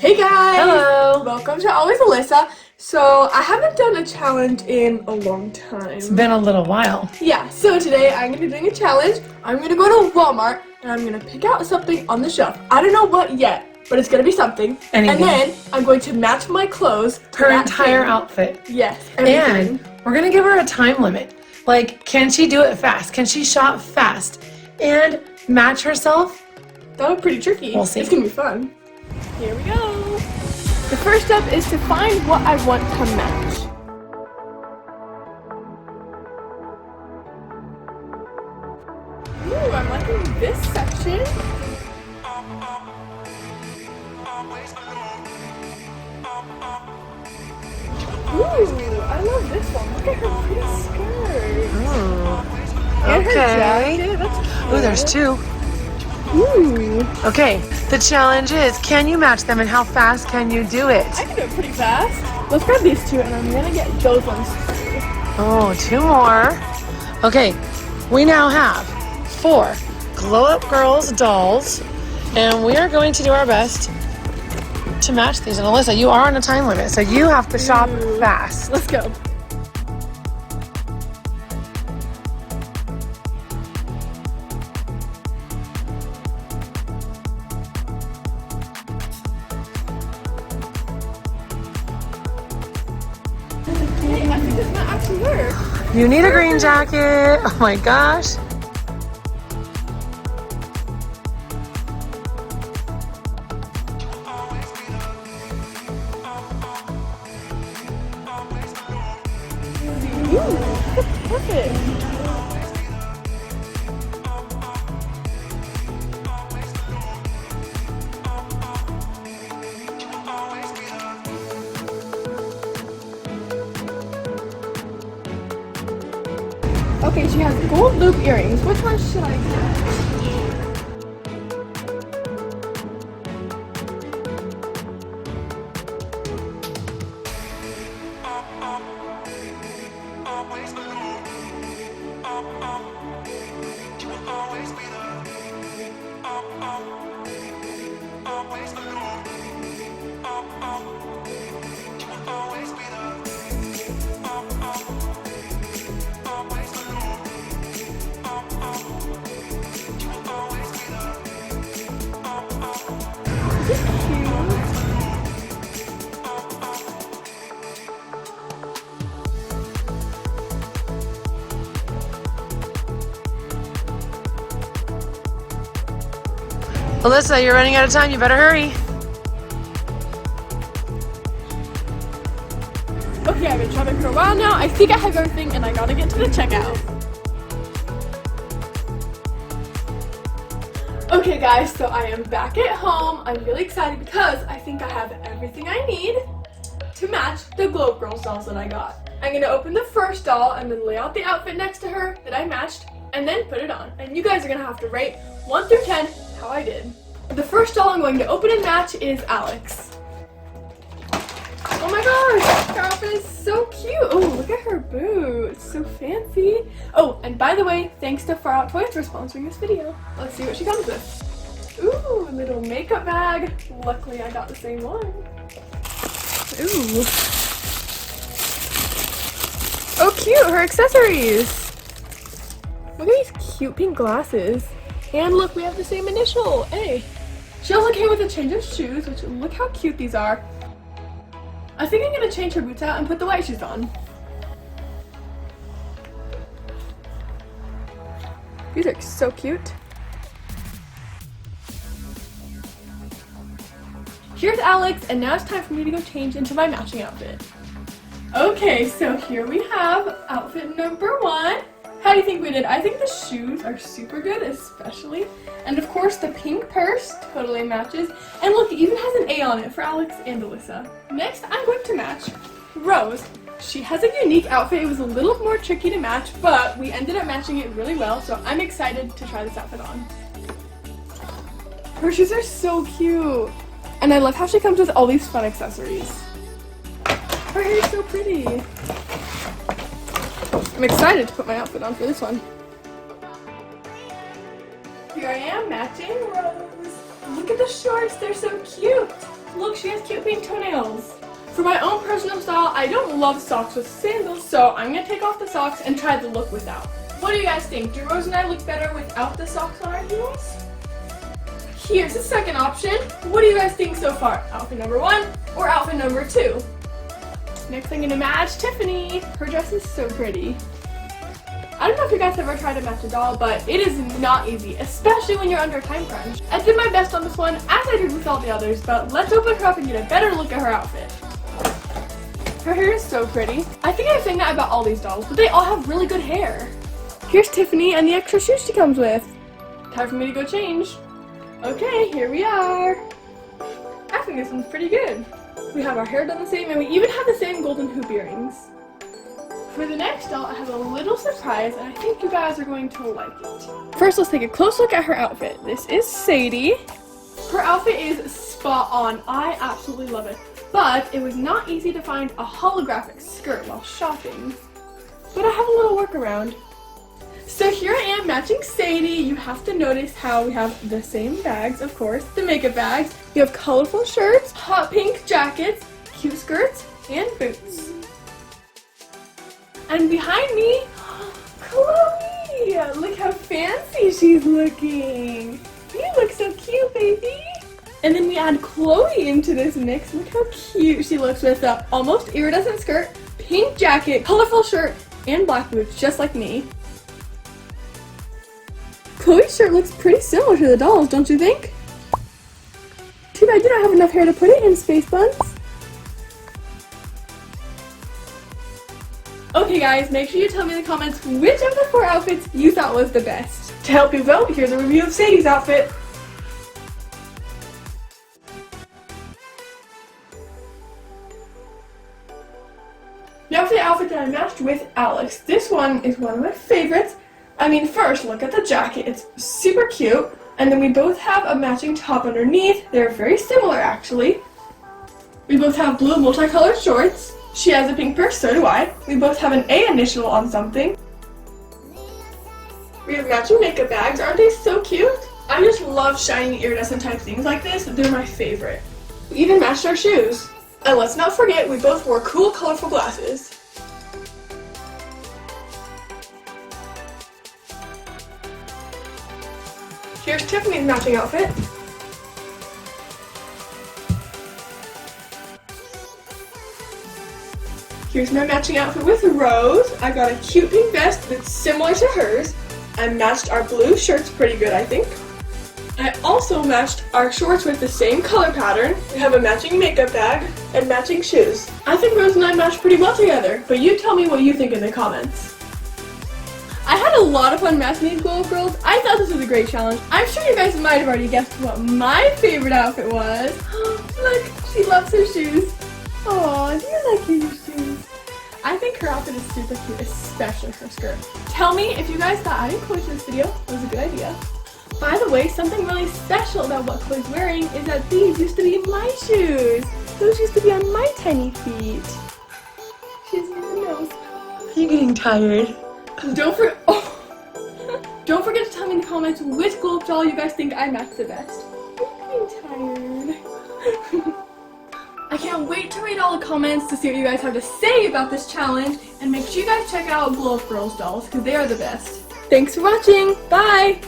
Hey guys! Hello! Welcome to Always Alyssa. So I haven't done a challenge in a long time. It's been a little while. Yeah, so today I'm going to be doing a challenge. I'm going to go to Walmart and I'm going to pick out something on the shelf. I don't know what yet, but it's going to be something. Anything. And then I'm going to match my clothes to Her that entire thing. outfit. Yes, everything. And we're going to give her a time limit. Like, can she do it fast? Can she shop fast and match herself? That would be pretty tricky. We'll see. It's going to be fun. Here we go. The first step is to find what I want to match. Ooh, I'm liking this section. Ooh, I love this one. Look at her pretty skirt. And her jacket. That's cute. Ooh, there's two. Ooh. Okay, the challenge is, can you match them and how fast can you do it? I can do it pretty fast. Let's grab these two and I'm gonna get those ones too. Oh, two more. Okay, we now have 4 glow-up girls dolls, and we are going to do our best to match these. And Alyssa, you are on a time limit, so you have to shop fast. Let's go. I think this might actually work. You need a green jacket. Oh my gosh. Ooh, perfect. Okay, she has gold loop earrings. Which one should I get? Alyssa, you're running out of time. You better hurry. Okay, I've been shopping for a while now. I think I have everything and I gotta get to the checkout. Okay guys, so I am back at home. I'm really excited because I think I have everything I need to match the Globe Girls dolls that I got. I'm gonna open the first doll and then lay out the outfit next to her that I matched and then put it on. And you guys are gonna have to rate 1 through 10 how I did. The first doll I'm going to open and match is Alex. Oh my gosh, her outfit is so cute. Oh, look at her boots, so fancy. Oh, and by the way, thanks to Far Out Toys for sponsoring this video. Let's see what she comes with. Ooh, a little makeup bag. Luckily, I got the same one. Ooh. Oh, cute, her accessories. Look at these cute pink glasses. And look, we have the same initial, A. She also came with a change of shoes, which look how cute these are. I think I'm gonna change her boots out and put the white shoes on. These are so cute. Here's Alex, and now it's time for me to go change into my matching outfit. Okay, so here we have outfit number 1. How do you think we did? I think the shoes are super good, especially. And of course, the pink purse totally matches. And look, it even has an A on it for Alex and Alyssa. Next, I'm going to match Rose. She has a unique outfit. It was a little more tricky to match, but we ended up matching it really well, so I'm excited to try this outfit on. Her shoes are so cute. And I love how she comes with all these fun accessories. Her hair is so pretty. I'm excited to put my outfit on for this one. Here I am matching Rose. Look at the shorts, they're so cute. look, she has cute pink toenails. For my own personal style, I don't love socks with sandals, so I'm gonna take off the socks and try the look without. What do you guys think? Do Rose and I look better without the socks on our heels? Here's the second option. What do you guys think so far? Outfit number 1 or outfit number 2? Next I'm gonna match Tiffany. Her dress is so pretty. I don't know if you guys ever tried to match a doll, but it is not easy, especially when you're under a time crunch. I did my best on this one, as I did with all the others, but let's open her up and get a better look at her outfit. Her hair is so pretty. I think I've saying that about all these dolls, but they all have really good hair. Here's Tiffany and the extra shoes she comes with. Time for me to go change. Okay, here we are. I think this one's pretty good. We have our hair done the same, and we even have the same golden hoop earrings. For the next doll, I have a little surprise, and I think you guys are going to like it. First, let's take a close look at her outfit. This is Sadie. Her outfit is spot on. I absolutely love it. But it was not easy to find a holographic skirt while shopping. But I have a little workaround. So here I am matching Sadie. You have to notice how we have the same bags, of course, the makeup bags. You have colorful shirts, hot pink jackets, cute skirts, and boots. And behind me, Chloe! Look how fancy she's looking. You look so cute, baby. And then we add Chloe into this mix. Look how cute she looks with the almost iridescent skirt, pink jacket, colorful shirt, and black boots, just like me. Chloe's shirt looks pretty similar to the dolls, don't you think? Too bad you don't have enough hair to put it in, Space Buns. Okay guys, make sure you tell me in the comments which of the 4 outfits you thought was the best. To help you vote, here's a review of Sadie's outfit. Now for the outfit that I matched with Alex. This one is one of my favorites. I mean, first, look at the jacket. It's super cute. And then we both have a matching top underneath. They're very similar, actually. We both have blue multicolored shorts. She has a pink purse, so do I. We both have an A initial on something. We have matching makeup bags. Aren't they so cute? I just love shiny iridescent type things like this. They're my favorite. We even matched our shoes. And let's not forget, we both wore cool, colorful glasses. Here's Tiffany's matching outfit. Here's my matching outfit with Rose. I got a cute pink vest that's similar to hers. I matched our blue shirts pretty good, I think. I also matched our shorts with the same color pattern. We have a matching makeup bag and matching shoes. I think Rose and I matched pretty well together, but you tell me what you think in the comments. I had a lot of fun matching these Glow Up Girls. I thought this was a great challenge. I'm sure you guys might have already guessed what my favorite outfit was. Look, she loves her shoes. Aw, do you like your shoes? I think her outfit is super cute, especially her skirt. Tell me if you guys thought adding Chloe to this video was a good idea. By the way, something really special about what Chloe's wearing is that these used to be my shoes. Those used to be on my tiny feet. She doesn't even know. Are you getting tired? Don't forget to tell me in the comments which glow up doll you guys think I matched the best. I'm tired. I can't wait to read all the comments to see what you guys have to say about this challenge, and make sure you guys check out Glow Up Girls dolls because they are the best. Thanks for watching. Bye!